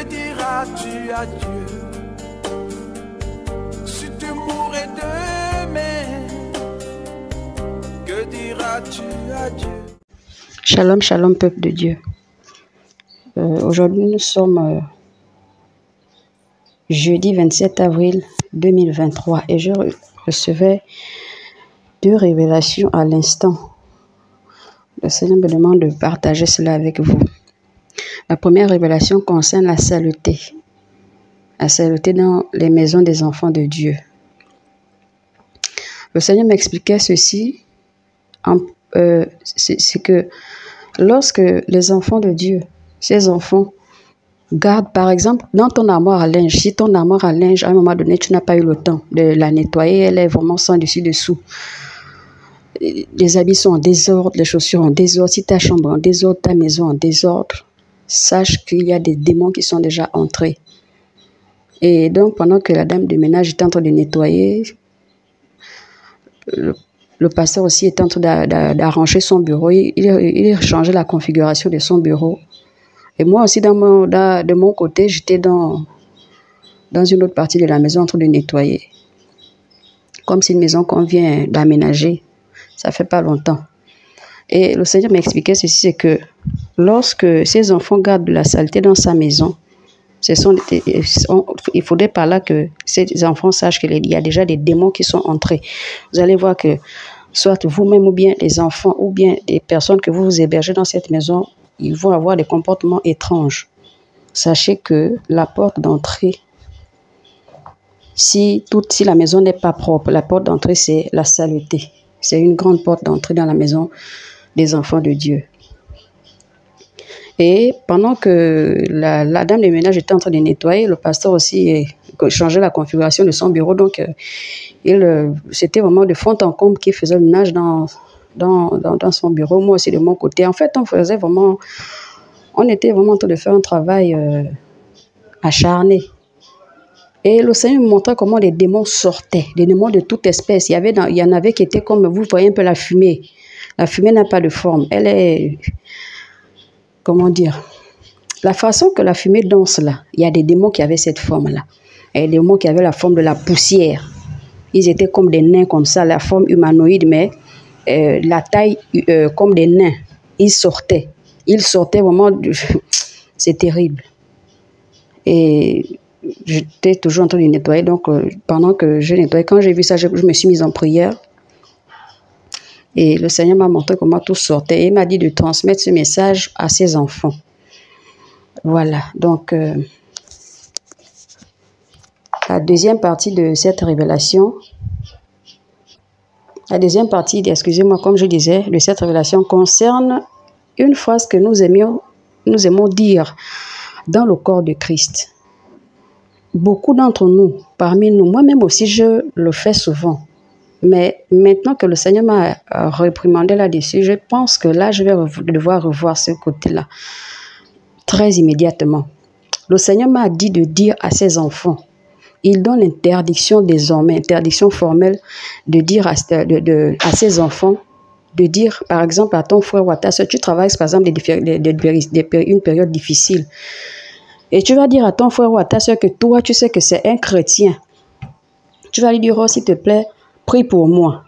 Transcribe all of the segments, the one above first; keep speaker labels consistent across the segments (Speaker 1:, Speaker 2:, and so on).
Speaker 1: Que diras-tu à Dieu si tu mourais demain? Que diras-tu à Dieu?
Speaker 2: Shalom, shalom, peuple de Dieu. Aujourd'hui, nous sommes jeudi 27 avril 2023 et je recevais deux révélations à l'instant. Le Seigneur me demande de partager cela avec vous. La première révélation concerne la saleté. La saleté dans les maisons des enfants de Dieu. Le Seigneur m'expliquait ceci, c'est que lorsque les enfants de Dieu, ces enfants, gardent par exemple dans ton armoire à linge, si ton armoire à linge à un moment donné tu n'as pas eu le temps de la nettoyer, elle est vraiment sans dessus dessous. Les habits sont en désordre, les chaussures en désordre, si ta chambre en désordre, ta maison en désordre, sache qu'il y a des démons qui sont déjà entrés. Et donc pendant que la dame de ménage est en train de nettoyer, le pasteur aussi est en train d'arranger son bureau. Il changeait la configuration de son bureau. Et moi aussi, de mon côté, j'étais dans une autre partie de la maison en train de nettoyer. Comme c'est une maison qu'on vient d'aménager, ça fait pas longtemps. Et le Seigneur m'expliquait ceci, c'est que lorsque ces enfants gardent de la saleté dans sa maison, il faudrait par là que ces enfants sachent qu'il y a déjà des démons qui sont entrés. Vous allez voir que soit vous-même ou bien les enfants ou bien des personnes que vous hébergez dans cette maison, ils vont avoir des comportements étranges. Sachez que la porte d'entrée, si la maison n'est pas propre, la porte d'entrée c'est la saleté. C'est une grande porte d'entrée dans la maison des enfants de Dieu. Et pendant que la dame de ménage était en train de nettoyer, le pasteur aussi changeait la configuration de son bureau. Donc, c'était vraiment de fond en comble qu'il faisait le ménage dans son bureau. Moi aussi, de mon côté. En fait, on était vraiment en train de faire un travail acharné. Et le Seigneur me montrait comment les démons sortaient, des démons de toute espèce. Il y en avait qui étaient comme, vous voyez un peu la fumée. La fumée n'a pas de forme. Elle est... Comment dire? La façon que la fumée danse là, il y a des démons qui avaient cette forme-là. Et des démons qui avaient la forme de la poussière. Ils étaient comme des nains comme ça, la forme humanoïde, mais la taille comme des nains. Ils sortaient vraiment... C'est terrible. Et j'étais toujours en train de nettoyer. Donc, pendant que je nettoyais, quand j'ai vu ça, je me suis mise en prière. Et le Seigneur m'a montré comment tout sortait. Et il m'a dit de transmettre ce message à ses enfants. Voilà. Donc, la deuxième partie de cette révélation, excusez-moi, comme je disais, de cette révélation concerne une phrase que nous aimons dire dans le corps de Christ. Beaucoup d'entre nous, parmi nous, moi-même aussi, je le fais souvent. Mais maintenant que le Seigneur m'a réprimandé là-dessus, je pense que là, je vais devoir revoir ce côté-là très immédiatement. Le Seigneur m'a dit de dire à ses enfants, il donne interdiction désormais, interdiction formelle, de dire à ses enfants, de dire par exemple à ton frère ou à ta soeur, tu travailles par exemple une période difficile. Et tu vas dire à ton frère ou à ta soeur que toi, tu sais que c'est un chrétien. Tu vas lui dire, oh, s'il te plaît, prie pour moi,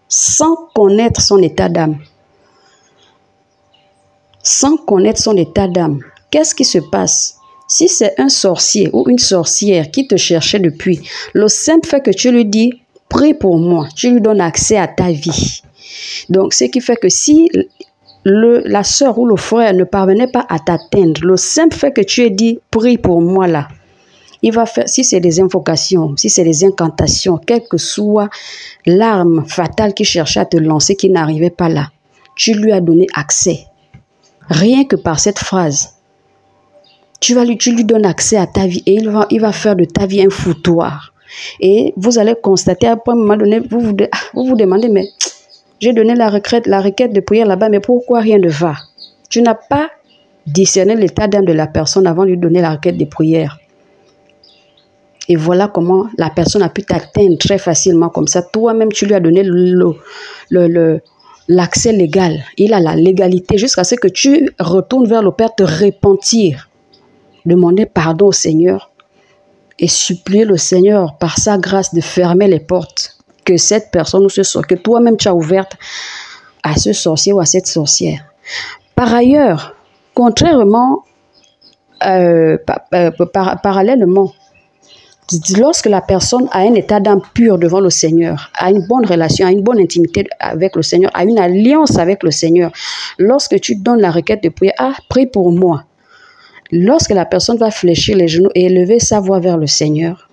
Speaker 2: sans connaître son état d'âme. Sans connaître son état d'âme. Qu'est-ce qui se passe? Si c'est un sorcier ou une sorcière qui te cherchait depuis, le simple fait que tu lui dis, prie pour moi, tu lui donnes accès à ta vie. Donc, ce qui fait que si la sœur ou le frère ne parvenait pas à t'atteindre, le simple fait que tu aies dit, prie pour moi là, il va faire, si c'est des invocations, si c'est des incantations, quelle que soit l'arme fatale qui cherchait à te lancer, qui n'arrivait pas là, tu lui as donné accès. Rien que par cette phrase, tu lui donnes accès à ta vie et il va faire de ta vie un foutoir. Et vous allez constater à un moment donné, vous vous demandez, mais j'ai donné la requête de prière là-bas, mais pourquoi rien ne va? Tu n'as pas discerné l'état d'âme de la personne avant de lui donner la requête de prière. Et voilà comment la personne a pu t'atteindre très facilement comme ça. Toi-même, tu lui as donné l'accès légal. Il a la légalité jusqu'à ce que tu retournes vers le Père te repentir demander pardon au Seigneur et supplier le Seigneur par sa grâce de fermer les portes que cette personne ou ce sorcier, que toi-même tu as ouvertes à ce sorcier ou à cette sorcière. Par ailleurs, contrairement, parallèlement, lorsque la personne a un état d'âme pur devant le Seigneur, a une bonne relation, a une bonne intimité avec le Seigneur, a une alliance avec le Seigneur, lorsque tu donnes la requête de prière, prie pour moi. Lorsque la personne va fléchir les genoux et élever sa voix vers le Seigneur,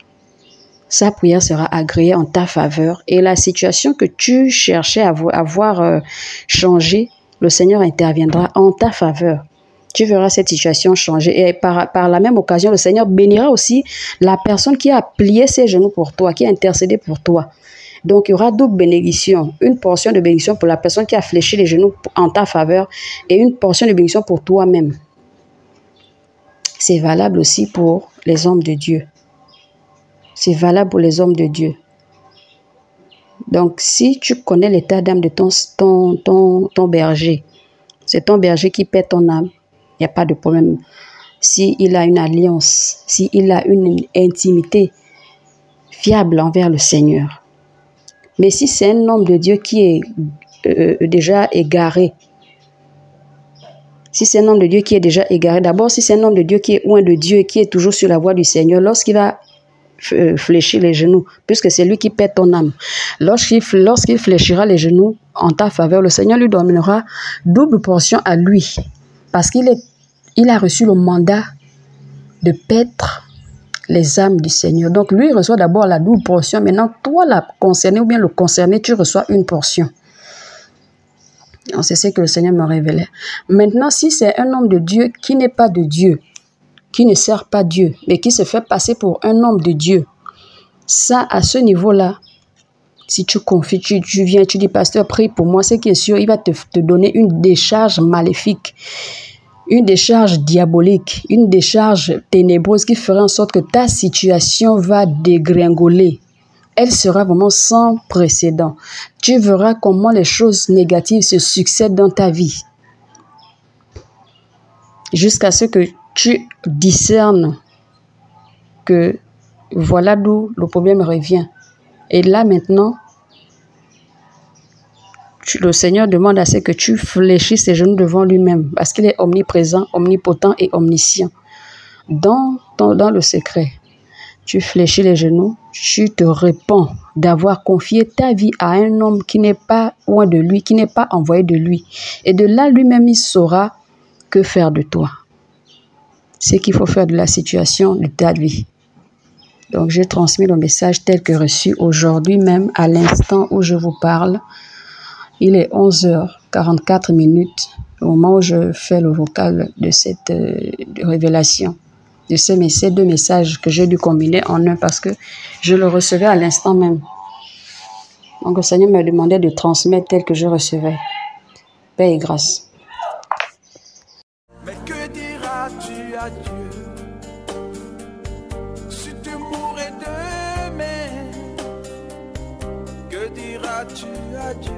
Speaker 2: sa prière sera agréée en ta faveur et la situation que tu cherchais à voir changer, le Seigneur interviendra en ta faveur. Tu verras cette situation changer et par la même occasion, le Seigneur bénira aussi la personne qui a plié ses genoux pour toi, qui a intercédé pour toi. Donc, il y aura double bénédiction. Une portion de bénédiction pour la personne qui a fléchi les genoux en ta faveur et une portion de bénédiction pour toi-même. C'est valable aussi pour les hommes de Dieu. C'est valable pour les hommes de Dieu. Donc, si tu connais l'état d'âme de ton berger, c'est ton berger qui paie ton âme, il n'y a pas de problème. S'il a une alliance, s'il a une intimité fiable envers le Seigneur. Mais si c'est un homme de Dieu qui est déjà égaré, si c'est un homme de Dieu qui est déjà égaré, d'abord si c'est un homme de Dieu qui est loin de Dieu et qui est toujours sur la voie du Seigneur, lorsqu'il va fléchir les genoux, puisque c'est lui qui paie ton âme, lorsqu'il fléchira les genoux en ta faveur, le Seigneur lui donnera double portion à lui, parce qu'il a reçu le mandat de paître les âmes du Seigneur. Donc lui, il reçoit d'abord la double portion. Maintenant, toi, la concernée ou bien le concerné, tu reçois une portion. C'est ce que le Seigneur me révélait. Maintenant, si c'est un homme de Dieu qui n'est pas de Dieu, qui ne sert pas Dieu, mais qui se fait passer pour un homme de Dieu, ça, à ce niveau-là, si tu confies, tu viens, tu dis, pasteur, prie pour moi, c'est qui est sûr, il va te donner une décharge maléfique, une décharge diabolique, une décharge ténébreuse qui fera en sorte que ta situation va dégringoler. Elle sera vraiment sans précédent. Tu verras comment les choses négatives se succèdent dans ta vie. Jusqu'à ce que tu discernes que voilà d'où le problème revient. Et là maintenant, le Seigneur demande à ce que tu fléchisses tes genoux devant lui-même parce qu'il est omniprésent, omnipotent et omniscient. Dans le secret, tu fléchis les genoux, tu te répands d'avoir confié ta vie à un homme qui n'est pas loin de lui, qui n'est pas envoyé de lui. Et de là, lui-même, il saura que faire de toi. C'est qu'il faut faire de la situation de ta vie. Donc, j'ai transmis le message tel que reçu aujourd'hui même, à l'instant où je vous parle. Il est 11h44 au moment où je fais le vocal de cette révélation, de ces deux messages que j'ai dû combiner en un parce que je le recevais à l'instant même. Donc le Seigneur me demandait de transmettre tel que je recevais. Paix et grâce.
Speaker 1: Mais que diras-tu à Dieu si tu mourais demain? Que diras-tu à Dieu?